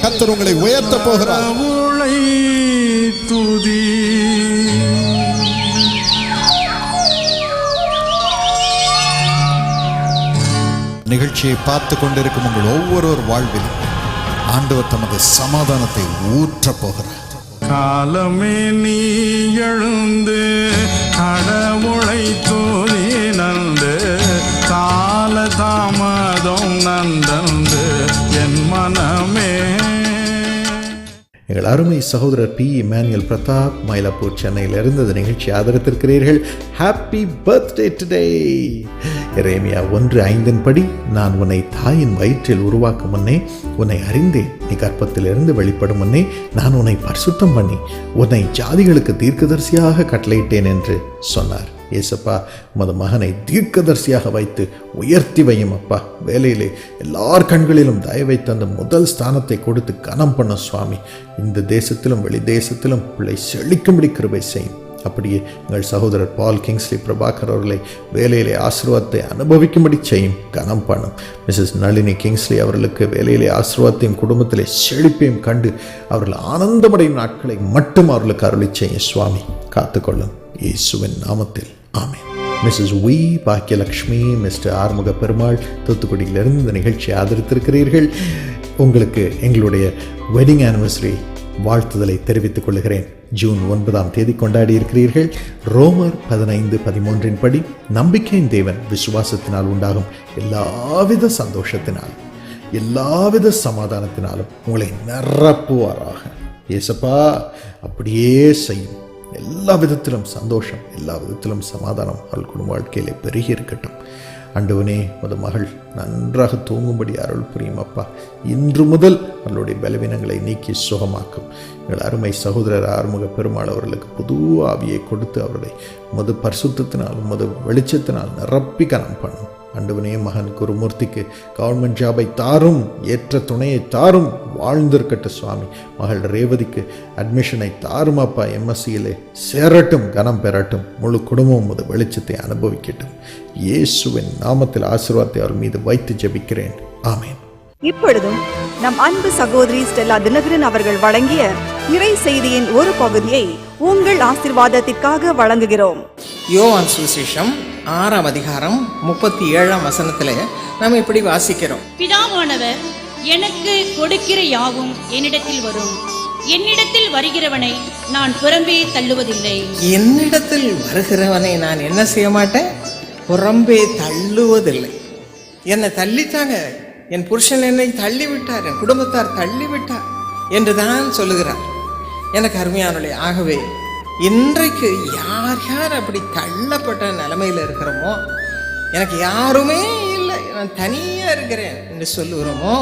கர்த்தர் உங்களை உயர்த்த போகிறார். நிகழ்ச்சியை பார்த்து கொண்டிருக்கும் உங்கள் ஒவ்வொருவர் வாழ்வில் ஆண்டவர் தமது சமாதானத்தை ஊற்ற போகிறார். காலமே நீ எழுந்து கடவுளை தூதி நந்து, கால தாமதம் நந்தந்து என் மனமே. எங்கள் அருமை சகோதரர் பி. இமானுவேல் பிரதாப் மயிலாப்பூர் சென்னையில் இருந்து இந்த நிகழ்ச்சி ஆதரித்திருக்கிறீர்கள். Happy birthday today. எரேமியா 1:5 படி, நான் உன்னை தாயின் வயிற்றில் உருவாக்கும் முன்னே உன்னை அறிந்தேன், நீ கர்ப்பத்திலிருந்து வெளிப்படும் முன்னே நான் உன்னை பரிசுத்தம் பண்ணி உன்னை ஜாதிகளுக்கு தீர்க்கதரிசியாக கட்டளையிட்டேன் என்று சொன்னார். ஏசப்பா, உமது மகனை தீர்க்கதரிசியாக வைத்து உயர்த்தி வையும் அப்பா. வேலையிலே எல்லார் கண்களிலும் தயவை தந்த முதல் ஸ்தானத்தை கொடுத்து கனம் பண்ண சுவாமி. இந்த தேசத்திலும் வெளி தேசத்திலும் பிள்ளை செழிக்கும்படி கிருபை செய்யும். அப்படியே எங்கள் சகோதரர் பால் கிங்ஸ்லி பிரபாகர் அவர்களை வேலையிலே ஆசீர்வாதத்தை அனுபவிக்கும்படி செய்யும், கனம் பண்ணும். மிஸ்ஸஸ் நளினி கிங்ஸ்லி அவர்களுக்கு வேலையிலே ஆசீர்வாதத்தையும் குடும்பத்திலே செழிப்பையும் கண்டு அவர்கள் ஆனந்தமடையும் நாட்களை மட்டும் அவர்களுக்கு அருளி செய்யும் சுவாமி. காத்துக்கொள்ளும் இயேசுவின் நாமத்தில் ஆமென். Mrs V. Bhagyalakshmi, Mister Arumuga Perumal தூத்துக்குடியிலிருந்து இந்த நிகழ்ச்சியை ஆதரித்திருக்கிறீர்கள். உங்களுக்கு எங்களுடைய வெட்டிங் ஆனிவர்சரி வாழ்த்துதலை தெரிவித்துக் கொள்கிறேன். ஜூன் 9 கொண்டாடி இருக்கிறீர்கள். ரோமர் 15:13 படி, நம்பிக்கையின் தேவன் விசுவாசத்தினால் உண்டாகும் எல்லாவித சந்தோஷத்தினாலும் எல்லாவித சமாதானத்தினாலும் உங்களை நிரப்புவாராக. ஏசப்பா, அப்படியே செய்யும். எல்லா விதத்திலும் சந்தோஷம், எல்லா விதத்திலும் சமாதானம் அவள் குடும்ப வாழ்க்கையிலே பெருகி இருக்கட்டும். ஆண்டவனே, உமது மகள் நன்றாக தூங்கும்படி அருள் புரியும் அப்பா. இன்று முதல் அவளுடைய பலவீனங்களை நீக்கி சுகமாக்கும். எங்கள் அருமை சகோதரர் ஆறுமுக பெருமாள் அவர்களுக்கு புது ஆவியை கொடுத்து அவர்களை உமது பரிசுத்தத்தினால் உமது வெளிச்சத்தினால் நிரப்பி கனம் பண்ணும். ஆண்டவனே, மகன் குருமூர்த்திக்கு கவர்மெண்ட் ஜாபை தாரும், ஏற்ற துணையை தாரும், வாழ்ந்திருக்கட்ட சுவாமி. மகள் ரேவதிக்கு அட்மிஷனை தாரும் அப்பா. எம்எஸ்சியிலே சேரட்டும், கனம் பெறட்டும். முழு குடும்பம் உமது வெளிச்சத்தை அனுபவிக்கட்டும். இயேசுவின் நாமத்தில் ஆசீர்வாதத்தை அவர் மீது வைத்து ஜெபிக்கிறேன். ஆமென். இப்பொழுதும் நம் அன்பு சகோதரி ஸ்டெல்லா தினகரன் அவர்கள் வழங்கிய இறை செய்தியின் ஒரு பகுதியை உங்கள் ஆசீர்வாதத்திற்காக வழங்குகிறோம். யோவான் சுவிசேஷம் 6:37 நாம் இப்படி வாசிக்கிறோம். பிதாவானவர் எனக்கு கொடுக்கிற யாவும் என்னிடத்தில் வரும், என்னிடத்தில் வருகிறவனை நான் புறம்பே தள்ளுவதில்லை. என்னிடத்தில் வருகிறவனை நான் என்ன செய்ய மாட்டேன்? புறம்பே தள்ளுவதில்லை. என்னை தள்ளிட்டாங்க, என் புருஷன் என்னை தள்ளிவிட்டார், என் குடும்பத்தார் தள்ளிவிட்டார் என்று தான் சொல்லுகிறார். எனக்கு அருமையானவர்களே, ஆகவே இன்றைக்கு யார் யார் அப்படி தள்ளப்பட்ட நிலைமையில் இருக்கிறோமோ, எனக்கு யாருமே இல்லை, நான் தனியாக இருக்கிறேன் என்று சொல்லுகிறோமோ,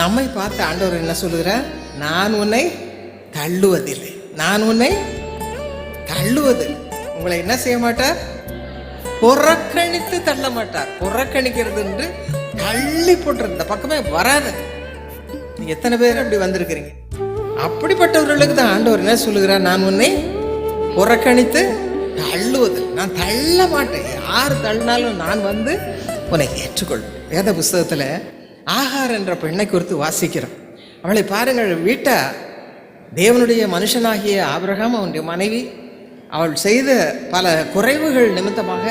நம்மை பார்த்து ஆண்டவர் என்ன சொல்லுகிறார்? நான் உன்னை தள்ளுவதில்லை, நான் உன்னை தள்ளுவதில்லை. உங்களை என்ன செய்ய மாட்டார்? புறக்கணித்து தள்ள மாட்டார். புறக்கணிக்கிறது என்று தள்ளி போட்டு இந்த பக்கமே வராது. எத்தனை பேர் அப்படி வந்திருக்கிறீங்க? அப்படிப்பட்டவர்களுக்கு தான் ஆண்டவர் என்ன சொல்லுகிறார்? நான் உன்னை புறக்கணித்து தள்ளுவது, நான் தள்ள மாட்டேன். யார் தள்ளினாலும் நான் வந்து உன்னை ஏற்றுக்கொள்வேன். வேத புஸ்தகத்தில் ஆகார் என்ற பெண்ணை குறித்து வாசிக்கிறோம். அவளை பாருங்கள், வீட்டை தேவனுடைய மனுஷனாகிய ஆபிரகாம் அவனுடைய மனைவி அவள் செய்த பல குறைவுகள் நிமித்தமாக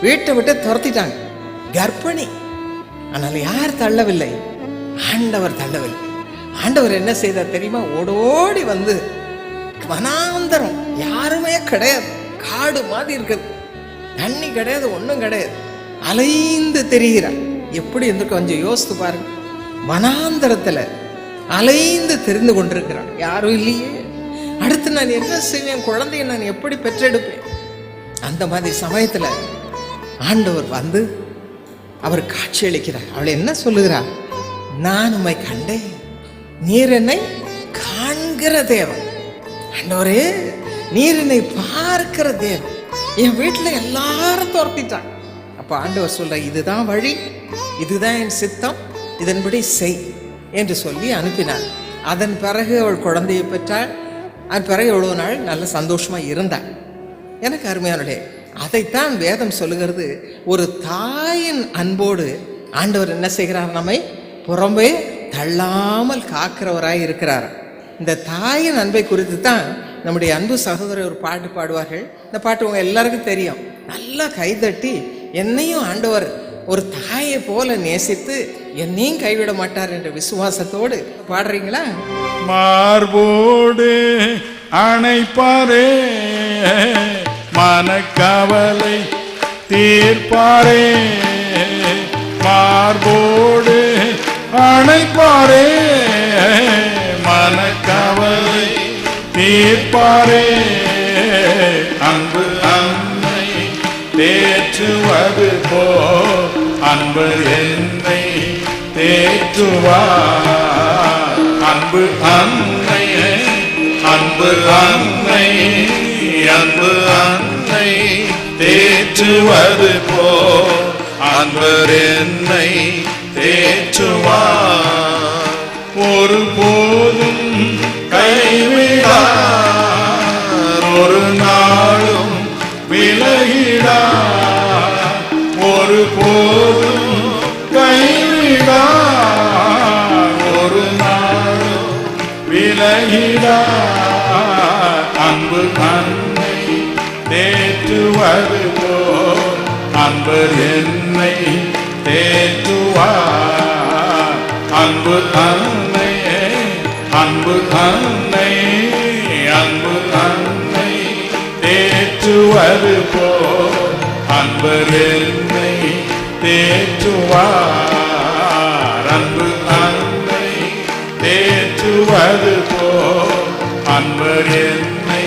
வீட்டை விட்டு துரத்திட்டாங்க. கர்ப்பிணி. ஆனால் யார் தள்ளவில்லை? ஆண்டவர் தள்ளவில்லை. ஆண்டவர் என்ன செய்தார் தெரியுமா? ஓடோடி வந்து வனாந்தரம், யாருமே கிடையாது, காடு மாதிரி இருக்குது, தண்ணி கிடையாது, ஒன்றும் கிடையாது, அலைந்து தெரிகிறார். எப்படி என்று கொஞ்சம் யோசித்து பாருங்க. வனாந்தரத்தில் அலைந்து தெரிந்து கொண்டிருக்கிறார், யாரும் இல்லையே. அடுத்து நான் என்ன செய்வேன்? குழந்தைய நான் எப்படி பெற்றெடுப்பேன்? அந்த மாதிரி சமயத்தில் ஆண்டவர் வந்து அவர் காட்சி அளிக்கிறார். அவள் என்ன சொல்லுகிறார்? நான் உம்மை கண்டேன், நீர் என்னை காண்கிற தேவன். ஆண்டவரே, நீர் என்னை பார்க்கிற தேவன். என் வீட்டில் எல்லாரும் துரத்திட்டாங்க. அப்போ ஆண்டவர் சொல்ற, இதுதான் வழி, இதுதான் என் சித்தம், இதன்படி செய் என்று சொல்லி அனுப்பினார். அதன் பிறகு அவள் குழந்தையை பெற்றாள். அதன் பிறகு எவ்வளவு நாள் நல்ல சந்தோஷமா இருந்தாள். எனக்கு அருமையானே, அதைத்தான் வேதம் சொல்லுகிறது. ஒரு தாயின் அன்போடு ஆண்டவர் என்ன செய்கிறார்? நம்மை புறம்பே தள்ளாமல் காக்கிறவராய் இருக்கிறார். இந்த தாயின் அன்பை குறித்து தான் நம்முடைய அன்பு சகோதரர் ஒரு பாட்டு பாடுவார்கள். இந்த பாட்டு உங்க எல்லாருக்கும் தெரியும். நல்லா கைதட்டி, என்னையும் ஆண்டவர் ஒரு தாயை போல நேசித்து என்னையும் கைவிட மாட்டார் என்ற விசுவாசத்தோடு பாடுறீங்களா? மார்போடு அணைப்பாரே, மனக்கவலை தீர்ப்பாரே, மார்போடு அணைப்பாரே, மனக்கவலை தீர்ப்பாரே, அன்பு அன்னை தேற்றுவது போ அன்பு என்னை தேற்றுவார். அன்பு அன்னை, அன்பு அன்னை, அன்பு அன்னை தேற்றுவது போ அன்பு என்னை தேற்றுவார். ஒரு போதும் கைவிடார், ஒரு நாளும் விலகிடார், ஒரு போதும் கைவிடார், ஒரு நாளும் விலகிடார். அன்பு அன்னை தேற்றுவது போல் அன்பு என்னை தேற்றுவார். அன்பு அன்னை, அன்பு அன்னை, அன்பு அன்னை தேற்றுவது போல் அன்பு என்னை தேற்றுவார். அன்பு அன்னை தேற்றுவது போல் அன்பு என்னை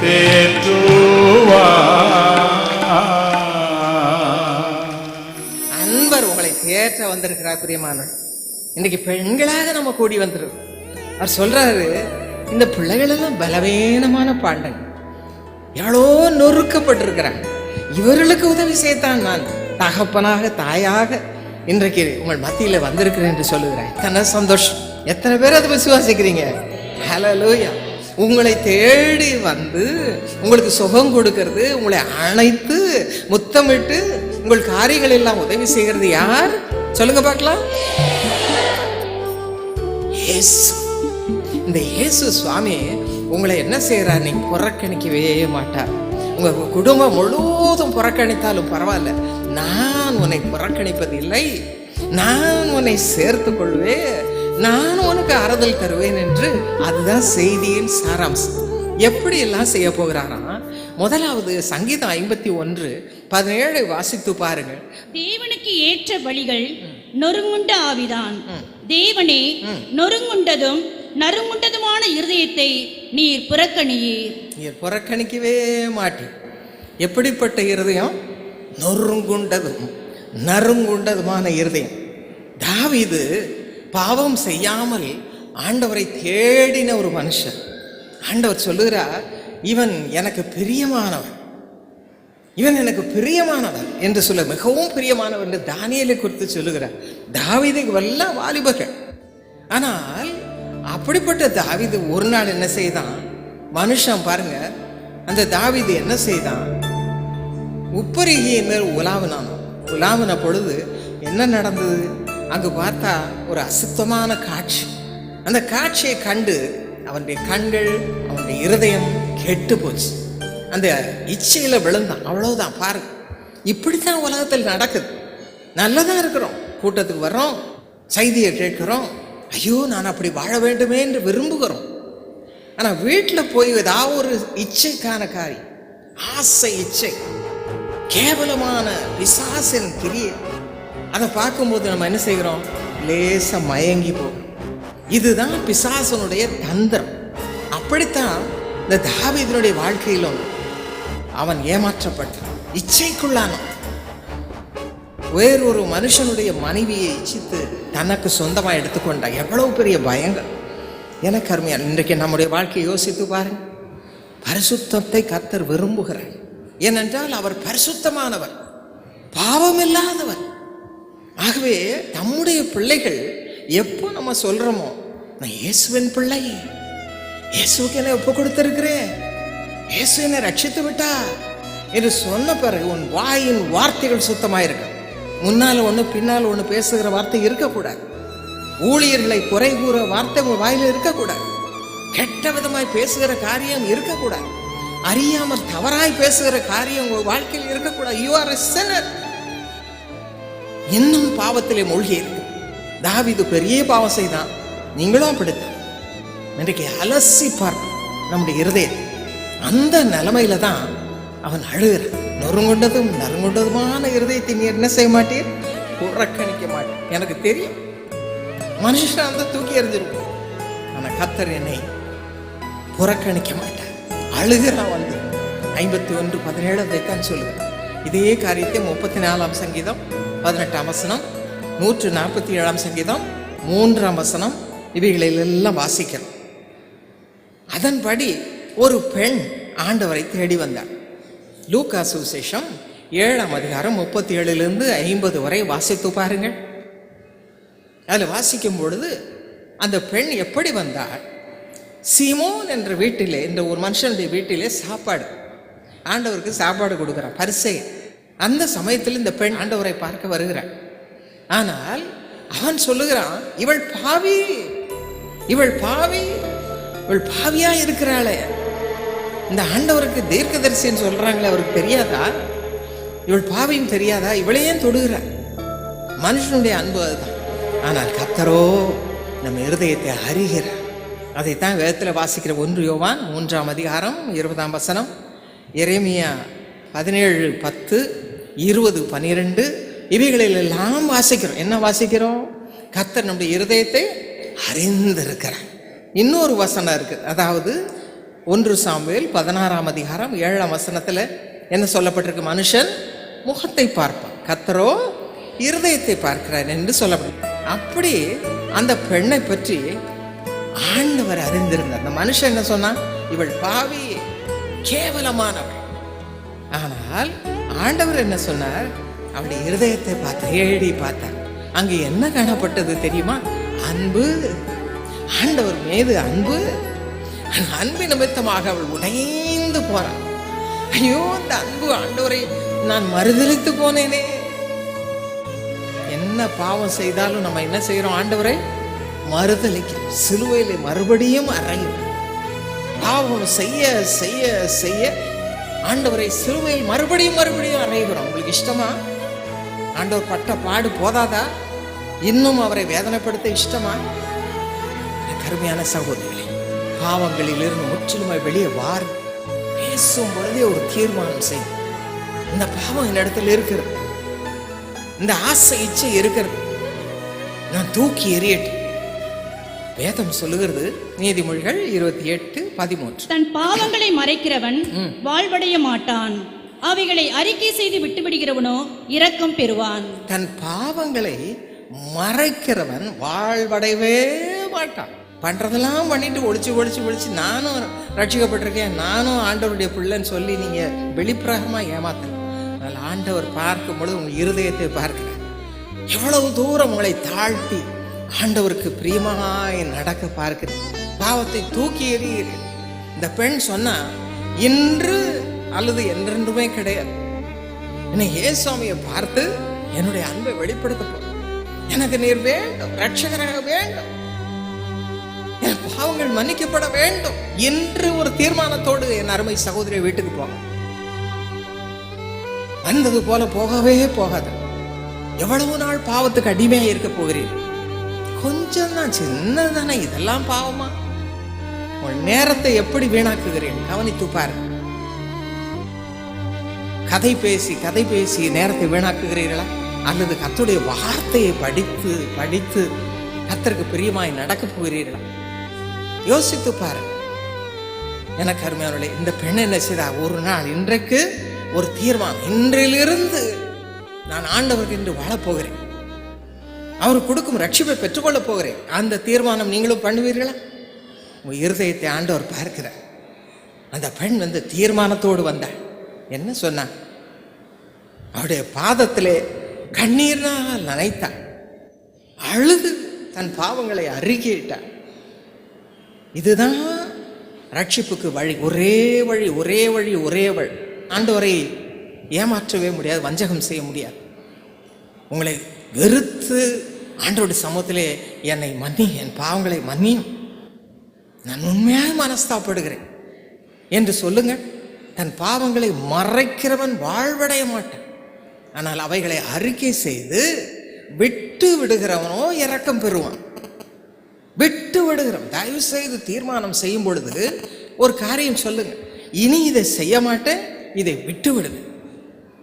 தேற்றுவார். அன்பர் உங்களை தேற்ற வந்திருக்கிறார். பிரியமானவர், இன்னைக்கு பெண்களாக நம்ம கூடி வந்துடும். அவர் சொல்றாரு, இந்த பிள்ளைகள் எல்லாம் பலவீனமான பாண்டங்க, எவ்வளோ நொறுக்கப்பட்டிருக்கிறாங்க. இவர்களுக்கு உதவி செய்யத்தான் நான் தகப்பனாக தாயாக இன்றைக்கு உங்கள் மத்தியில வந்திருக்கிறேன் என்று சொல்லுகிறேன். எத்தனை சந்தோஷம்! எத்தனை பேர் அதை விசுவாசிக்கிறீங்க? ஹல்லேலூயா! உங்களை தேடி வந்து உங்களுக்கு சுகம் கொடுக்கிறது, உங்களை அணைத்து முத்தமிட்டு உங்கள் காரியங்கள் எல்லாம் உதவி செய்கிறது யார்? சொல்லுங்க பார்க்கலாம். இயேசு. இந்த இயேசு சுவாமி உங்களை என்ன செய்யறார்? நீங்க புறக்கணிக்கவே மாட்டார். உங்க குடும்பம் முழுவதும் புறக்கணித்தாலும் பரவாயில்ல, நான் உன்னை புறக்கணிப்பதில்லை, நான் உன்னை சேர்த்து கொள்வேன், நான் உனக்கு ஆறுதல் தருவேன் என்று. அதுதான் செய்தியின் சாராம்சம். எப்படி எல்லாம் செய்ய போகிறாராம்? முதலாவது சங்கீதம் 51:17 வாசித்து பாருங்கள். தேவனுக்கு ஏற்ற வழிகள் நொறுங்குண்ட ஆவிதான். தேவனே, நொறுங்குண்டதும் நறுங்குண்டதுமான இருதயத்தை நீர் புறக்கணியீர். நீர் புறக்கணிக்கவே மாட்டீர். எப்படிப்பட்ட இருதயம்? நொறுங்குண்டதும் நறுங்குண்டதுமான இருதயம். தாவீது பாவம் செய்யாமல் ஆண்டவரை தேடின ஒரு மனுஷன். ஆண்டவர் சொல்லுகிறார், இவன் எனக்கு பிரியமானவன், இவன் எனக்கு பிரியமானவன் என்று சொல்ல, மிகவும் பிரியமானவன் என்று தானியேலை குறித்து சொல்லுகிறார். தாவீதுக்கு எல்லாம் வாலிபர்கள். ஆனால் அப்படிப்பட்ட தாவீது ஒரு நாள் என்ன செய்தான்? மனுஷன் பாருங்க, அந்த தாவீது என்ன செய்தான்? உப்பரிகையின் மேல் உலாவின பொழுது என்ன நடந்தது? அங்கு பார்த்தா ஒரு அசுத்தமான காட்சி. அந்த காட்சியை கண்டு அவனுடைய கண்கள், அவனுடைய இருதயம் கெட்டு போச்சு. அந்த இச்சையில விழுந்தான். அவ்வளவுதான். பாருங்க, இப்படித்தான் உலகத்தில் நடக்குது. நல்லதா இருக்கிறோம், கூட்டத்துக்கு வர்றோம், செய்தியை கேட்கிறோம், ஐயோ நான் அப்படி வாழ வேண்டுமே என்று விரும்புகிறோம். ஆனா வீட்டில் போய் ஏதாவது ஒரு இச்சைக்கான காரியம், ஆசை இச்சை, கேவலமான பிசாசின் கிரியை, அதை பார்க்கும்போது நம்ம என்ன செய்கிறோம்? லேசா மயங்கி போகிறோம். இதுதான் பிசாசனுடைய தந்திரம். அப்படித்தான் இந்த தாவீதினுடைய வாழ்க்கையிலும் அவன் ஏமாற்றப்பட்டான், இச்சைக்குள்ளானான். வேறொரு மனுஷனுடைய மனைவியை இச்சித்து தனக்கு சொந்தமாக எடுத்துக்கொண்டா. எவ்வளவு பெரிய பயங்கள்! எனக்கு அருமையான இன்றைக்கு நம்முடைய வாழ்க்கையை யோசித்து பாருங்க. பரிசுத்தத்தை கர்த்தர் விரும்புகிறார். ஏனென்றால் அவர் பரிசுத்தமானவர், பாவமில்லாதவர். ஆகவே நம்முடைய பிள்ளைகள் எப்போ நம்ம சொல்றோமோ, நான் இயேசுவின் பிள்ளை, இயேசுக்கு என்னை ஒப்பு கொடுத்திருக்கிறேன், இயேசு என்னை ரட்சித்து விட்டார் என்று சொன்ன பிறகு உன் வாயின் வார்த்தைகள் சுத்தமாயிருக்க. முன்னால ஒன்று பின்னால் ஒன்று பேசுகிற வார்த்தை இருக்கக்கூடாது. ஊழியர்களை குறை கூற வார்த்தை உங்க வாயில இருக்கக்கூடாது. கெட்ட விதமாய் பேசுகிற காரியம் இருக்கக்கூடாது. அறியாமல் தவறாய் பேசுகிற காரியம் உங்க வாழ்க்கையில் இருக்கக்கூடாது. யூ ஆர் எ சின்னர். இன்னும் பாவத்திலே மூழ்கி இருக்கு. தாவீது பெரிய பாவம் செய்தான், நீங்களும் அப்படித்தான். இன்றைக்கு அலசி பார்ப்போம் நம்முடைய இருதயம். அந்த நிலைமையில தான் அவன் அழுகிறான். நொறுங்குண்டதும் நறுங்குண்டதுமான இருதயத்தை நீ என்ன செய்ய மாட்டீர்? புறக்கணிக்க மாட்டேன். எனக்கு தெரியும் மனுஷன் அந்த தூக்கி எறிஞ்சிருக்கும், ஆனா கர்த்தர் என்னை புறக்கணிக்க மாட்டார். அழுகிறான். வந்து 51:17 அதைத்தான் சொல்லுகிறேன். இதே காரியத்தை 34ஆம் சங்கீதம் 18ஆம் வசனம், 147ஆம் சங்கீதம் 3ஆம் வசனம், இவைகளிலெல்லாம் வாசிக்கிறோம். அதன்படி ஒரு பெண் ஆண்டவரை தேடி வந்தார். லூக்கா சுவிசேஷம் 7ஆம் அதிகாரம் 37 50 வரை வாசித்து பாருங்கள். அதில் வாசிக்கும் பொழுது அந்த பெண் எப்படி வந்தார்? சீமோன் என்ற வீட்டிலே, இந்த ஒரு மனுஷனுடைய வீட்டிலே சாப்பாடு, ஆண்டவருக்கு சாப்பாடு கொடுக்குறான் பரிசேயன். அந்த சமயத்தில் இந்த பெண் ஆண்டவரை பார்க்க வருகிறாள். ஆனால் அவன் சொல்லுகிறான், இவள் பாவி, இவள் பாவி, இவள் பாவியா இருக்கிறாளே. இந்த ஆண்டவருக்கு தீர்க்கதரிசின்னு சொல்றாங்களே, அவருக்கு தெரியாதா? இவள் பாவியும் தெரியாதா? இவளையே தொடுகிறாள். மனுஷனுடைய அன்பு அதுதான். ஆனால் கர்த்தரோ நம்ம இருதயத்தை அறிகிறார். அதைத்தான் வேதத்தில் வாசிக்கிற 1 யோவான் 3ஆம் அதிகாரம் 20ஆம் வசனம், எரேமியா 17:10, 20:12 இவைகளிலெல்லாம் வாசிக்கிறோம். என்ன வாசிக்கிறோம்? கர்த்தர் நம்முடைய இருதயத்தை அறிந்திருக்கிறார். இன்னொரு வசனம் இருக்கு, அதாவது 1 சாமுவேல் 16ஆம் அதிகாரம் 7ஆம் வசனத்துல என்ன சொல்லப்பட்டிருக்கு? மனுஷன் முகத்தை பார்ப்பான், கர்த்தரோ இருதயத்தை பார்க்கிறார் என்று சொல்லப்பட்டிருக்கு. அப்படி அந்த பெண்ணை பற்றி ஆண்டவர் அறிந்திருந்தார். அந்த மனுஷன் என்ன சொன்னா? இவள் பாவி, கேவலமானவள். ஆனால் ஆண்டவர் என்ன சொன்னார்? அவளுடைய இருதயத்தை பார்த்து தேடி பார்த்தார். அங்கே என்ன காணப்பட்டது தெரியுமா? அன்பு. ஆண்டவர் மீது அன்பு. அன்பு நிமித்தமாக அவள் உடைந்து போறாள். ஐயோ, அந்த அன்பு ஆண்டவரை நான் மறுதலித்து போனேனே. என்ன பாவம் செய்தாலும் நம்ம என்ன செய்யறோம்? ஆண்டவரை மறுதலிக்கிறோம். சிலுவையிலே மறுபடியும் அறையும். பாவம் செய்ய செய்ய செய்ய ஆண்டவரை சிலுவையில் மறுபடியும் மறுபடியும் அறைகிறோம். உங்களுக்கு இஷ்டமா? ஆண்டவர் பட்ட பாடு போதாதா? இன்னும் அவரை வேதனைப்படுத்த இஷ்டமா? கருமையான சகோதரிகளே, பாவங்களிலிருந்து முற்றிலுமாய் வெளியே வார். பேசும் பொழுதே ஒரு தீர்மானம் செய்யும். இந்த பாவம் என்னிடத்தில் இருக்கிறது, இந்த ஆசை இச்சை இருக்கிறது, நான் தூக்கி எறியட்டும். வேதம் சொல்லுகிறது, நீதிமொழிகள் 28:13, தன் பாவங்களை மறைக்கிறவன் வாழ்வடைய மாட்டான், அவைகளை அறிக்கை செய்து விட்டுவிடுகிறவனோ இரக்கம் பெறுவான். தன் பாவங்களை மறைக்கிறவன் வாழ்வடையவே மாட்டான். பண்றதெல்லாம் பண்ணிட்டு ஒளிச்சு ஒளிச்சு ஒளிச்சு நானும் ரட்சிக்கப்பட்டிருக்கேன், நானும் ஆண்டவருடைய பிள்ளைன்னு சொல்லி நீங்க வெளிப்பிரகமா ஏமாத்தலாம். அதனால் ஆண்டவர் பார்க்கும் பொழுது உங்கள் இருதயத்தை பார்க்கிறார். எவ்வளவு தூரம் உங்களை தாழ்த்தி ஆண்டவருக்கு பிரியமாய் நடக்க பார்க்கிறேன். பாவத்தை தூக்கி எறிகிறேன். இந்த பெண் சொன்னா, இன்று அல்லது என்றென்றுமே கிடையாது. என்னை இயேசுவை பார்த்து என்னுடைய அன்பை வெளிப்படுத்த போறேன். எனக்கு நீர் வேண்டும், ரட்சகராக வேண்டும், என் பாவங்கள் மன்னிக்கப்பட வேண்டும் என்று ஒரு தீர்மானத்தோடு என் அருமை சகோதரி வீட்டுக்கு போங்க. வந்தது போல போகவே போகாது. எவ்வளவு நாள் பாவத்துக்கு அடிமையாக இருக்க போகிறீர்கள்? கொஞ்சம் தான், சின்னதானே, இதெல்லாம் பாவமா? உங்கள் நேரத்தை எப்படி வீணாக்குகிறீர்கள் கவனித்து பாருங்க. கதை பேசி நேரத்தை வீணாக்குகிறீர்களா? அல்லது கர்த்தருடைய வார்த்தையை படித்து படித்து கர்த்தருக்கு பிரியமாய் நடக்க போகிறீர்களா? யோசித்து பாருங்க. எனக்கு அருமையானவர்களே, இந்த பெண் என்ன செய்தா? ஒரு நாள், இன்றைக்கு ஒரு தீர்மானம், இன்றிலிருந்து நான் ஆண்டவருக்கு என்று வாழப்போகிறேன், அவர் கொடுக்கும் ரட்சிப்பை பெற்றுக்கொள்ள போகிறேன். அந்த தீர்மானம் நீங்களும் பண்ணுவீர்களா? உங்கள் இருதயத்தை ஆண்டவர் பார்க்கிறார். அந்த பெண் தீர்மானத்தோடு வந்தாள். என்ன சொன்னான்? அவருடைய பாதத்திலே கண்ணீரால் நனைத்தாள், அழுது தன் பாவங்களை அறிக்கையிட்டாள். இதுதான் ரட்சிப்புக்கு வழி. ஒரே வழி, ஒரே வழி, ஒரே வழி. ஆண்டவரை ஏமாற்றவே முடியாது, வஞ்சகம் செய்ய முடியாது. உங்களை வெறுத்து ஆண்டவருடைய சமூகத்திலே என்னை மன்னி, என் பாவங்களை மன்னியும், நான் உண்மையாக மனஸ்தாப்படுகிறேன் என்று சொல்லுங்கள். தன் பாவங்களை மறைக்கிறவன் வாழ்வடைய மாட்டான். ஆனால் அவைகளை அறிக்கை செய்து விட்டு விடுகிறவனோ இரக்கம் பெறுவான். விட்டு விடுகிறவன், தயவு செய்து தீர்மானம் செய்யும் பொழுது ஒரு காரியம் சொல்லுங்க, இனி இதை செய்ய மாட்டேன், இதை விட்டு விடுங்க.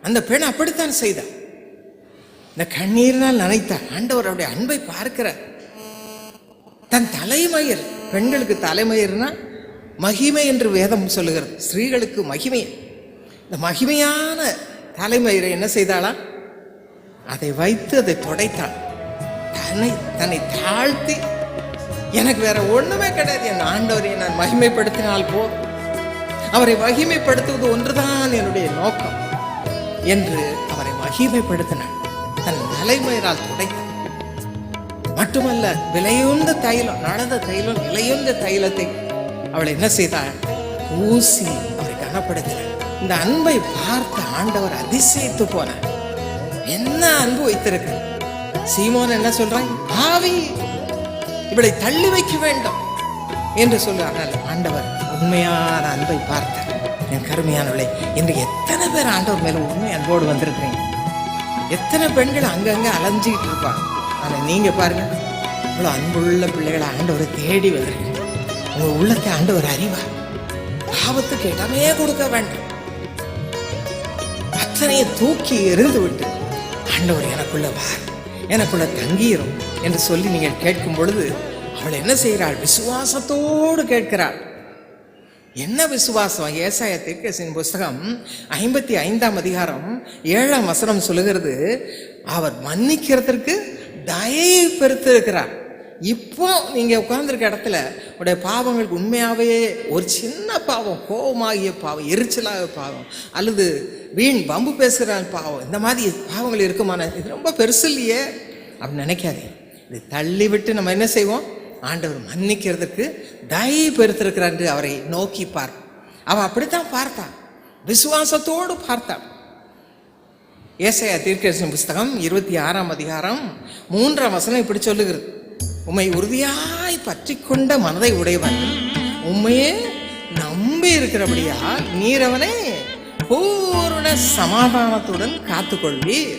அந்த பெண் அப்படித்தான் செய்தார். இந்த கண்ணீரினால் நனைத்தார். ஆண்டவர் அவருடைய அன்பை பார்க்கிறார். தன் தலைமயிர், பெண்களுக்கு தலைமயிர்னா மகிமை என்று வேதம் சொல்லுகிறது, ஸ்திரீகளுக்கு மகிமை. இந்த மகிமையான தலைமயிரை என்ன செய்தாளா? அதை வைத்து அதை துடைத்தாள். தன்னை தாழ்த்தி, எனக்கு வேற ஒண்ணுமே கிடையாது, என் ஆண்டவரை நான் மகிமைப்படுத்தினால் போதும், அவரை மகிமைப்படுத்துவது ஒன்றுதான் என்னுடைய நோக்கம் என்று அவரை மகிமைப்படுத்தினாள். தன் தலைமயிரால் துடைத்தாள். மட்டுமல்ல, விலையுந்த தைலம், நடந்த தைலம், விலையுந்த தைலத்தை அவளை என்ன செய்தாள்? ஊசி அவரை கனப்படுத்தினாள். இந்த அன்பை பார்த்த ஆண்டவர் அதிசயித்து போனார். என்ன அன்பு வைத்திருக்க! சீமோன் என்ன சொல்றான்? பாவி, இவளை தள்ளி வைக்க வேண்டும் என்று சொல்றார்கள். ஆண்டவர் உண்மையான அன்பை பார்த்தார். என் கருமையானவளை, இன்று எத்தனை பேர் ஆண்டவர் மேல உண்மை அன்போடு வந்திருக்கிறீங்க? எத்தனை பெண்கள் அங்கங்க அலைஞ்சிக்கிட்டு இருப்பாங்க. ஆனா நீங்க பாருங்க, இவ்வளவு அன்புள்ள பிள்ளைகளை ஆண்டவரை தேடி வந்திருக்கீங்க. உங்க உள்ளத்தை ஆண்டவர் அறிவார். பாவத்துக்கு இடமே கொடுக்க வேண்டாம். அத்தனையை தூக்கி எறிந்து விட்டு ஆண்டவர் எனக்குள்ள வார், எனக்குள்ள தங்கிரும் என்று சொல்லி நீங்கள் கேட்கும் பொழுது அவள் என்ன செய்கிறாள்? விசுவாசத்தோடு கேட்கிறாள். என்ன விசுவாசம்? ஏசாயா தீர்க்கதரிசியின் புஸ்தகம் 55ஆம் அதிகாரம் 7ஆம் வசனம் சொல்லுகிறது, அவர் மன்னிக்கிறதற்கு தயை பெருத்திருக்கிறார். இப்போ நீங்க உட்கார்ந்துருக்க இடத்துல உடைய பாவங்களுக்கு உண்மையாவே ஒரு சின்ன பாவம், கோபமாகிய பாவம், எரிச்சலாக பாவம், அல்லது வீண் வம்பு பேசுகிற பாவம், இந்த மாதிரி பாவங்கள் இருக்குமான, இது ரொம்ப பெருசு இல்லையே அப்படின்னு நினைக்காதே. இது தள்ளி விட்டு நம்ம என்ன செய்வோம்? ஆண்டவர் மன்னிக்கிறதுக்கு தயை பெருத்திருக்கிறார் என்று அவரை நோக்கி பார். அவன் அப்படித்தான் பார்த்தான், விசுவாசத்தோடு பார்த்தான். ஏசாயா தீர்க்கதரிசியின் புஸ்தகம் 26ஆம் அதிகாரம் 3ஆம் வசனம் இப்படி சொல்லுகிறது, உம்மை உறுதியாய் பற்றி கொண்ட மனதை உடையவன் உண்மையே நம்பி இருக்கிறபடியா நீர் அவனை பூரண சமாதானத்துடன் காத்துக்கொள்வீர்.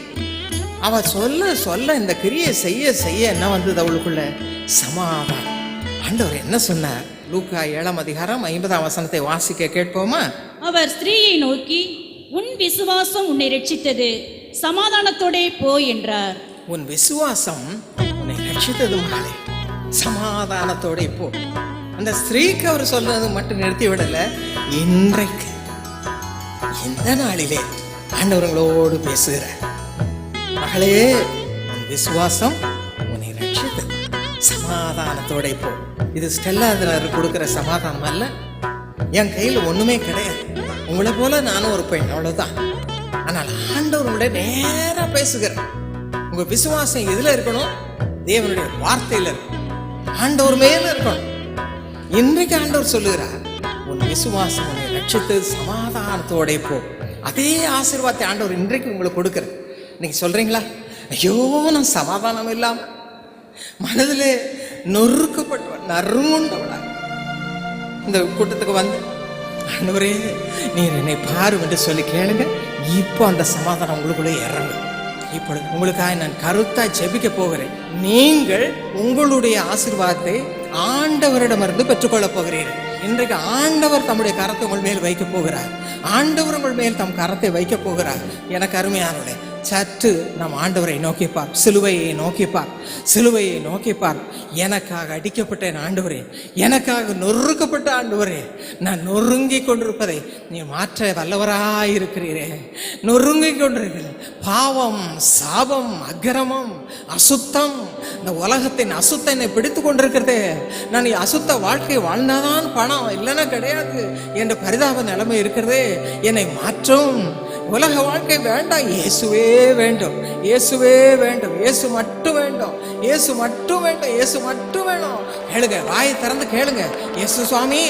அவ சொல்ல சொல்ல, இந்த கிரியை செய்ய செய்ய என்ன வந்தது அவளுக்குள்ள? சமாதானம். ஆண்டவர் என்ன சொன்னார்? லூக்கா 7ஆம் அதிகாரம் 50ஆம் வசனத்தை வாசிக்க கேட்போமா? அவர் ஸ்திரீயை நோக்கி, உன் விசுவாசம் உன்னை ரட்சித்தது, சமாதானத்தோட போ என்றார். உன் விசுவாசம் உன்னை ரட்சித்தது மகளே, சமாதானத்தோட போ. அந்த ஸ்திரீக்கு அவர் சொல்றது மட்டும் நிறுத்தி விடல. இன்றைக்கு இந்த நாளிலே ஆண்டவர்களோடு பேசுகிறார். மகளே, உன் விசுவாசம் உன்னை ரட்சித்தது, சமாதானத்தோட போ. இது ஸ்டெல்லாதனர் கொடுக்கிற சமாதானம் அல்ல. என் கையில் ஒண்ணுமே கிடையாது, உங்களை போல நானும் ஒரு பெண், அவ்வளவுதான். ஆனால் ஆண்டவர் உங்களை நேரா பேசுகிறார். உங்க விசுவாசம் எதுல இருக்கணும்? தேவனுடைய வார்த்தையில இருக்கணும், ஆண்டவர் மேல இருக்கணும். இன்றைக்கு ஆண்டவர் சொல்லுகிறார், உன் விசுவாசம் உன்னை ரட்சித்தது, சமாதானத்தோட போ. அதே ஆசீர்வாதத்தை ஆண்டவர் இன்றைக்கு உங்களுக்கு கொடுக்கிறார். இன்னைக்கு சொல்றீங்களா, ஐயோ நான் சமாதானம் இல்லாம மனதிலே நொறுக்கப்பட்டவன், நறுங்குண்டவளா இந்த கூட்டத்துக்கு வந்து, ஆண்டவரே நீர் என்னை பாரும் என்று சொல்லி கேளுங்க. இப்போ அந்த சமாதானம் உங்களுக்குள்ளே இறங்கும். இப்பொழுது உங்களுக்காக நான் கருத்தா ஜெபிக்க போகிறேன். நீங்கள் உங்களுடைய ஆசீர்வாதத்தை ஆண்டவரிடமிருந்து பெற்றுக்கொள்ளப் போகிறீர்கள். இன்றைக்கு ஆண்டவர் தம்முடைய கரத்தை உங்கள் மேல் வைக்க போகிறார். ஆண்டவர் உங்கள் மேல் தம் கரத்தை வைக்க போகிறார். எனக்கு அருமையானவர்களே, சற்று நம் ஆண்டவரை நோக்கிப்பார், சிலுவையை நோக்கிப்பார், சிலுவையை நோக்கிப்பார். எனக்காக அடிக்கப்பட்ட என் ஆண்டவரே, எனக்காக நொறுக்கப்பட்ட ஆண்டவரே, நான் நொறுங்கி கொண்டிருப்பதை நீ மாற்ற வல்லவராயிருக்கிறீரே. நொறுங்கி கொண்டிருக்கிறேன். பாவம், சாபம், அக்கிரமம், அசுத்தம், இந்த உலகத்தின் அசுத்தம் என்னை பிடித்து கொண்டிருக்கிறதே. நான் அசுத்த வாழ்க்கை வாழ்ந்தாதான் பணம், இல்லைன்னா கிடையாது என்ற பரிதாப நிலைமை இருக்கிறதே. என்னை மாற்றும். உலக வாழ்க்கை வேண்டாம், இயேசுவே வேண்டும், இயேசுவே வேண்டும், இயேசு மட்டும் வேண்டும், இயேசு மட்டும் வேண்டும், இயேசு மட்டும் வேணும். கேளுங்க, வாயை திறந்து கேளுங்க. இயேசு சுவாமி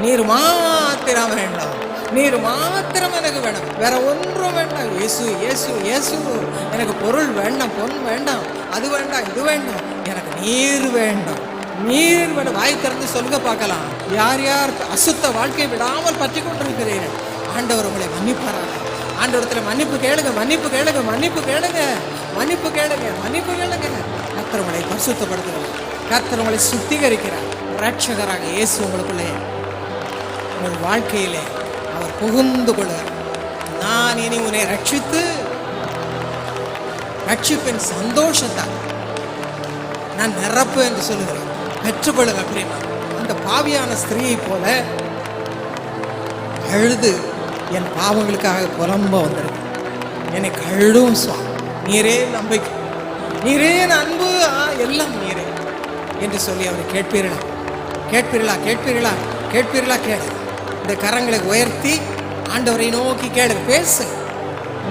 நீர் மாத்திரம் வேண்டும், நீர் மாத்திரம் எனக்கு வேணும், வேற ஒன்றும் வேண்டாம். இயேசு இயேசு இயேசு, எனக்கு பொருள் வேண்டாம், பொன் வேண்டாம், அது வேண்டாம், இது வேண்டாம், எனக்கு நீர் வேண்டாம், நீர் வேண்டாம். வாய் திறந்து சொல்லுங்க பார்க்கலாம். யார் யார் அசுத்த வாழ்க்கையை விடாமல் பற்றி கொண்டிருக்கிறீர்கள், ஆண்டவர் உங்களை மன்னிப்பாராக. ஆண்டவரத்துல மன்னிப்பு கேளுங்க, மன்னிப்பு கேளுங்க, மன்னிப்பு கேளுங்க, மன்னிப்பு கேளுங்க, மன்னிப்பு கேளுங்க. கர்த்தர் உங்களை பரிசுத்தப்படுத்துகிறார், கர்த்தர் உங்களை சுத்திகரிக்கிறார். ரட்சகராக இயேசு உங்களுக்குள்ளே, உங்கள் வாழ்க்கையிலே அவர் புகுந்து கொள்வார். நான் இனி உன்னை ரட்சித்து ரட்சிப்பின் சந்தோஷத்தால் நான் நிரப்பு என்று சொல்லுகிறேன். பெற்றுக்கொள்ளுங்க அப்படின்னா. அந்த பாவியான ஸ்திரீயை போல அழுது என் பாவங்களுக்காக புலம்ப வந்திருக்கு, என்னை கழுவும் சுவாமி, நீரே நம்பிக்கை, நீரே அன்பு, எல்லாம் நீரே என்று சொல்லி அவர் கேட்பீர்களா, கேட்பீர்களா, கேட்பீர்களா, கேட்பீர்களா? கேளு. இந்த கரங்களை உயர்த்தி ஆண்டவரை நோக்கி கேளு, பேசு.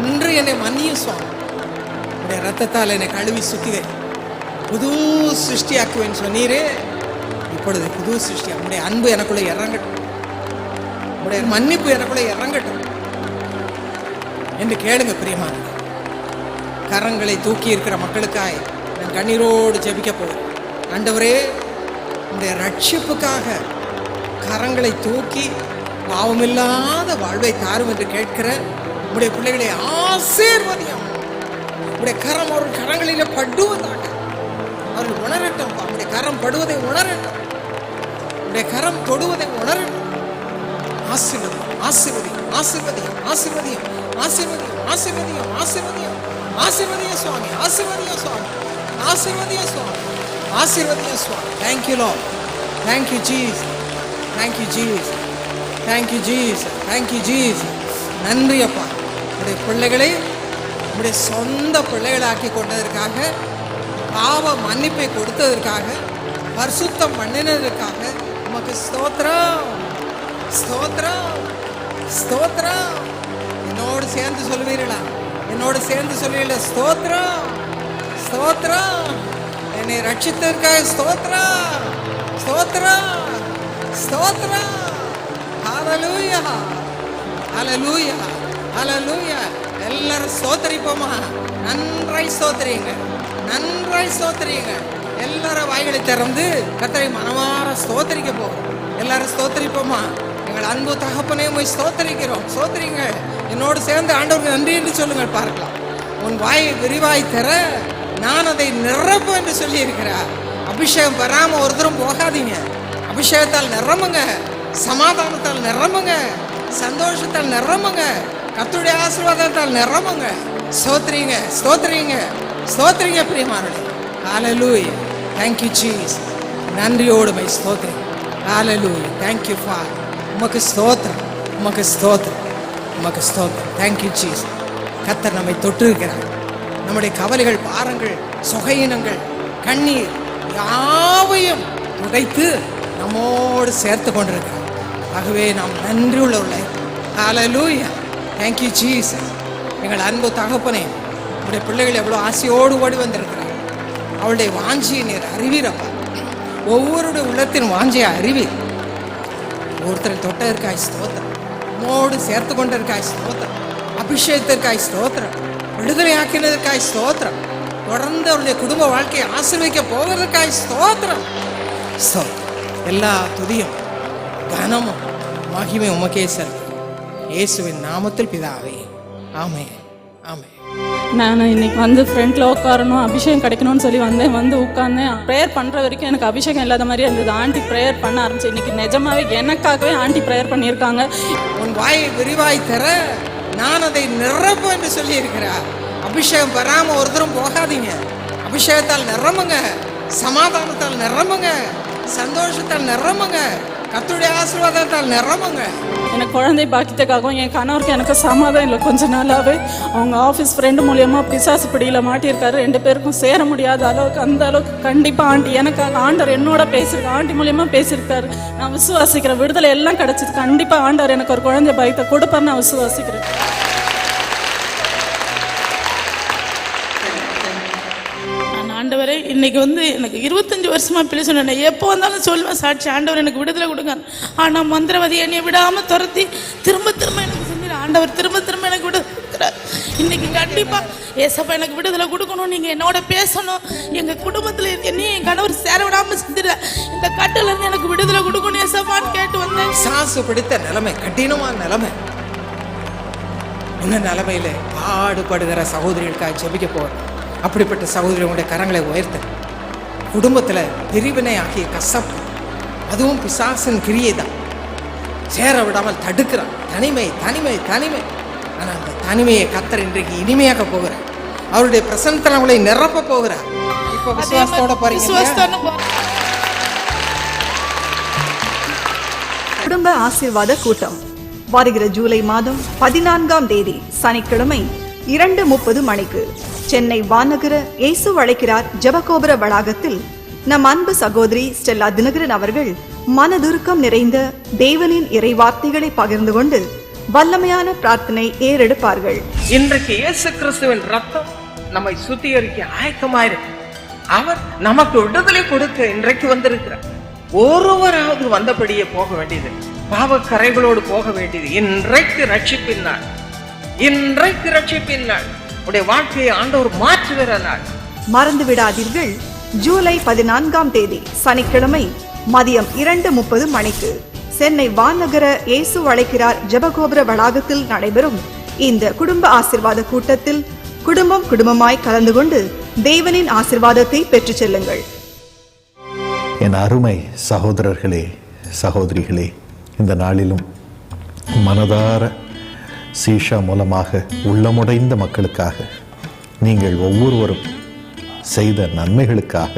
இன்று என்னை மன்னியும் சுவாமி, உடைய ரத்தத்தால் என்னை கழுவி சுத்திவே, புது சிருஷ்டியாக்குவேன்னு சொன்னீரே. இப்பொழுது புது சிருஷ்டியா, உடைய அன்பு எனக்குள்ள இறங்கட்டும், உடைய மன்னிப்பு எனக்குள்ள இறங்கட்டும் என்று கேளுங்க பிரியமான. கரங்களை தூக்கி இருக்கிற மக்களுக்காய் நான் கண்ணீரோடு ஜெபிக்க போகிறேன். ஆண்டவரே, உடைய ரட்சிப்புக்காக கரங்களை தூக்கி பாவமில்லாத வாழ்வை தாரும் என்று கேட்கிற உடைய பிள்ளைகளை ஆசீர்வதியும். உடைய கரம் அவர்கள் கரங்களிலே படுவதாக அவர்கள் உணரட்டும். உடைய கரம் படுவதை உணரட்டும், உடைய கரம் தொடுவதை உணரட்டும். ஆசீர்வதியும், ஆசீர்வதியும், ஆசீர்வதியும், ஆசீர்வதியும், ஆசீர்வதியும், ஆசீர்வதியும், ஆசீர்வதியும், ஆசீர்வதியும் சுவாமி, ஆசீர்வதியும் சுவாமி, ஆசீர்வதியும் சுவாமி, ஆசீர்வதியும் சுவாமி. Thank you Lord, thank you Jesus, thank you Jesus, thank you Jesus, thank you Jesus. நன்றி அப்பா, உடைய பிள்ளைகளை உடைய சொந்த பிள்ளைகளாக்கி கொண்டதற்காக, பாவ மன்னிப்பை கொடுத்ததற்காக, பரிசுத்தம் பண்ணினதற்காக உமக்கு ஸ்தோத்திரம், ஸ்தோத்திரம், ஸ்தோத்திரம். என்னோடு சேர்ந்து சொல்லுவீர்களா? என்னோடு சேர்ந்து சொல்லுவீங்களா? ஸ்தோத்திரம், ஸ்தோத்திரம். என்னை ரட்சித்ததற்காக ஸ்தோத்திரம், ஸ்தோத்திரம், ஸ்தோத்திரம். ஹல்லேலூயா, ஹல்லேலூயா, ஹல்லேலூயா. எல்லாரும் ஸ்தோத்திரிப்போமா? நன்றாய் ஸ்தோத்திரிங்க, நன்றாய் ஸ்தோத்திரிங்க. எல்லாரும் வாய்களை திறந்து கர்த்தரை மனமார ஸ்தோத்திரிக்க போகிறோம். எல்லாரும் ஸ்தோத்திரிப்போமா? எங்கள் அன்பு தகப்பனே உம்மை ஸ்தோத்திரிக்கிறோம். ஸ்தோத்திரிங்க. என்னோடு சேர்ந்து ஆண்டவருக்கு நன்றி என்று சொல்லுங்கள் பார்க்கலாம். உன் வாயை விரிவாய் தர நான் அதை நிரப்பு என்று சொல்லி இருக்கிறார். அபிஷேகம் பெறாம ஒருத்தரும் போகாதீங்க. அபிஷேகத்தால் நிரம்புங்க, சமாதானத்தால் நிரம்புங்க, சந்தோஷத்தால் நிரம்புங்க, கர்த்தருடைய ஆசீர்வாதத்தால் நிரம்புங்க. ஸ்தோத்திரிங்க, ஸ்தோத்திரிங்க, ஸ்தோத்திரிங்க பிரியமானவர்களே. ஹல்லேலூயா. Thank you Jesus. நன்றியோடு மை ஸ்தோத்திரம். ஹல்லேலூயா. Thank you Father. உமக்கு ஸ்தோத்திரம், உமக்கு ஸ்தோத்திரம், உமக்கு ஸ்தோத்திரம். Thank you Jesus. கர்த்தர் நம்மை தொட்டு இருக்கிறார். நம்முடைய கவலைகள், பாரங்கள், சுகையினங்கள், கண்ணீர் யாவையும் உடைத்து நம்மோடு சேர்த்து கொண்டிருக்கிறார். ஆகவே நாம் நன்றி உள்ளவர்களே. ஹல்லேலூயா. Thank you Jesus. எங்கள் அன்பு தகப்பனே, உடைய பிள்ளைகள் எவ்வளோ ஆசையோடு ஓடி வந்திருக்கிறார். அவளுடைய வாஞ்சியை நீர் அறிவீரப்பா. ஒவ்வொருடைய உள்ளத்தின் வாஞ்சியை அறிவி. ஒருத்தரை தொட்டதற்காய் ஸ்தோத்திரம், உம்மோடு சேர்த்து கொண்டதற்காய் ஸ்தோத்திரம், அபிஷேகத்திற்காய் ஸ்தோத்திரம், விடுதலை ஆக்கினதற்காய் ஸ்தோத்திரம், தொடர்ந்து அவருடைய குடும்ப வாழ்க்கையை ஆசீர்வதிக்க போவதற்காய் ஸ்தோத்திரம். எல்லா துதியும் கனமும் மகிமை உமக்கே செலுத்தும். இயேசுவின் நாமத்தில் பிதாவே, ஆமென், ஆமென். நான் இன்னைக்கு வந்து ஃப்ரண்ட்டில் உட்காரணும், அபிஷேகம் கிடைக்கணும்னு சொல்லி வந்து உட்கார்ந்தேன். ப்ரேயர் பண்ணுற வரைக்கும் எனக்கு அபிஷேகம் இல்லாத மாதிரி இருந்தது. ஆண்டி ப்ரேயர் பண்ண ஆரம்பிச்சு. இன்னைக்கு நிஜமாவே எனக்காகவே ஆண்டி ப்ரேயர் பண்ணியிருக்காங்க. உன் வாயை விரிவாய் தர நான் அதை நிரப்பு என்று சொல்லி இருக்கிறார். அபிஷேகம் பெறாம ஒருத்தரும் போகாதீங்க. அபிஷேகத்தால் நிரம்புங்க, சமாதானத்தால் நிரம்புங்க, சந்தோஷத்தால் நிரம்புங்க, கர்த்தருடைய ஆசீர்வாதத்தால் நிரம்புங்க. எனக்கு குழந்தை பாக்கியத்துக்காகவும் என் கணவருக்கு எனக்கு சமாதானம் இல்லை. கொஞ்ச நாளாகவே அவங்க ஆஃபீஸ் ஃப்ரெண்டு மூலியமாக பிசாசு பிடியில் மாட்டியிருக்காரு. 2 பேருக்கும் சேர முடியாத அளவுக்கு, அந்த அளவுக்கு கண்டிப்பாக ஆண்டி எனக்காக ஆண்டவர் என்னோட பேசியிருக்காரு, ஆண்டி மூலியமாக பேசியிருக்காரு. நான் விசுவாசிக்கிறேன், விடுதலை எல்லாம் கிடச்சிது. கண்டிப்பாக ஆண்டவர் எனக்கு ஒரு குழந்தை பாக்கியத்தை கொடுப்பார், நான் விசுவாசிக்கிறேன். ஆண்டவரே, இன்னைக்கு எனக்கு 25 வருஷமா பிள்ளை சொன்னேன். எப்போ வந்தாலும் சொல்லுவேன், சாட்சி ஆண்டவர் எனக்கு விடுதலை கொடுங்க. ஆனால் மந்திரவாதி என்னை விடாமல் துரத்தி திரும்ப எனக்கு செஞ்சு ஆண்டவர் திரும்ப எனக்கு விடுதலை. இன்னைக்கு கண்டிப்பா ஏசப்பா எனக்கு விடுதலை கொடுக்கணும், நீங்க என்னோட பேசணும், எங்க குடும்பத்துல என்னையும் என் கணவர் சேர விடாம செஞ்சிட, இந்த கட்டுல இருந்து எனக்கு விடுதலை கொடுக்கணும் ஏசப்பான்னு கேட்டு வந்தேன். சாசு பிடித்த நிலைமை, கடினமான நிலைமை. இந்த நிலைமையில பாடுபடுகிற சகோதரிகளுக்காக ஜெபிக்க போறேன். அப்படிப்பட்ட சகோதரிகளுடைய கரங்களை உயர்த்த, குடும்பத்துல பிரிவினை ஆகிய கசப்பு, அதுவும் பிசாசின் கிரியை தான், சேர விடாமல் தடுக்கிறான். தனிமை தனிமை தனிமை. ஆனால் அந்த தனிமையை கர்த்தர் இன்றைக்கு இனிமையாக்க போகிறார். அவருடைய பிரசன்னத்தில் அவங்களை நிரப்ப போகிறார். இப்ப விசுவாசத்தோட போறீங்க. குடும்ப ஆசீர்வாத கூட்டம் வருகிற ஜூலை மாதம் 14ஆம் தேதி சனிக்கிழமை 2:30 மணிக்கு சென்னை வானகர இயேசு அழைக்கிறார் ஜெபகோபுர வளாகத்தில் நம் அன்பு சகோதரி ஸ்டெல்லா தினகரன் அவர்கள் மனதுருக்கம் நிறைந்த தேவனின் இறைவார்த்தைகளை பகிர்ந்து கொண்டு வல்லமையான பிரார்த்தனை ஏறெடுப்பார்கள். இன்றைக்கு இயேசு கிறிஸ்துவின் ரத்தம் நம்மை சுத்திகரிக்க ஆயத்தமாயிருக்கு. அவர் நமக்கு விடுதலை கொடுக்க இன்றைக்கு வந்திருக்கிறார். ஒருவராவது வந்தபடியே போக வேண்டியது, பாவ கரைகளோடு போக வேண்டியது. இன்றைக்கு ரட்சிப்பின் நாள், இன்றைக்கு ரட்சிப்பின் நாள். உடைய வாழ்க்கையை ஆண்டவர் மாற்றுகிற நாள். மறந்து விடாதீர்கள். ஜூலை 14ஆம் தேதி சனிக்கிழமை மதியம் 2:30 மணிக்கு சென்னை வானகர இயேசு அழைக்கிறார் ஜெபகோபுர வளாகத்தில் நடைபெறும் இந்த குடும்ப ஆசீர்வாத கூட்டத்தில் குடும்பமாய் கலந்து கொண்டு தேவனின் ஆசீர்வாதத்தை பெற்றுச் செல்லுங்கள். என் அருமை சகோதரர்களே, சகோதரிகளே, இந்த நாளிலும் மனதார சீஷா மூலமாக உள்ளமுடைந்த மக்களுக்காக, நீங்கள் ஒவ்வொருவரும் செய்த நன்மைகளுக்காக,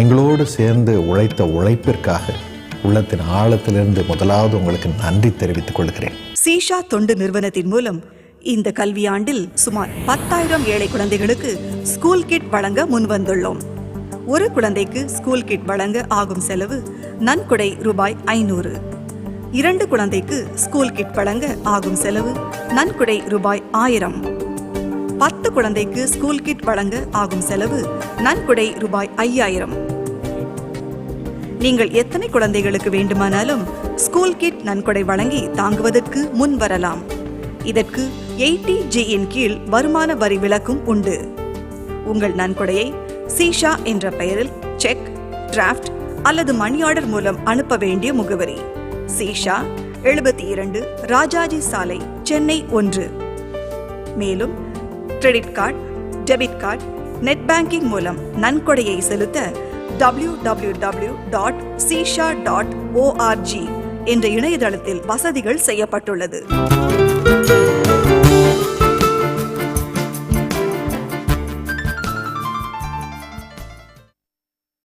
எங்களோடு சேர்ந்து உழைத்த உழைப்பிற்காக உள்ளத்தின் ஆழத்திலிருந்து முதலாவது உங்களுக்கு நன்றி தெரிவித்துக் கொள்கிறேன். சீஷா தொண்டு நிறுவனத்தின் மூலம் இந்த கல்வியாண்டில் சுமார் 10,000 ஏழை குழந்தைகளுக்கு ஸ்கூல் கிட் வழங்க முன்வந்துள்ளோம். ஒரு குழந்தைக்கு ஸ்கூல் கிட் வழங்க ஆகும் செலவு நன்கொடை ரூபாய் 500. 2 குழந்தைக்கு ஸ்கூல் கிட் வழங்க ஆகும் செலவு நன்கொடை ரூபாய் 1000. 10 குழந்தைக்கு ஸ்கூல் கிட் வழங்க ஆகும் செலவு நன்கொடை ரூபாய் 5000. நீங்கள் எத்தனை குழந்தைகளுக்கு வேண்டுமானாலும் ஸ்கூல் கிட் நன்கொடை வழங்கி தாங்குவதற்கு முன் வரலாம். இதற்கு 80G கீழ் வருமான வரி விலக்கும் உண்டு. உங்கள் நன்கொடையை சீஷா என்ற பெயரில் செக், டிராஃப்ட் அல்லது மணி ஆர்டர் மூலம் அனுப்ப வேண்டிய முகவரி: சீஷா 72 ராஜாஜி சாலை, சென்னை 1. மேலும் credit card, debit card, net banking மூலம் நன்கொடையை செலுத்த www.sisha.org என்ற இணையதளத்தில் வசதிகள் செய்யப்பட்டுள்ளது.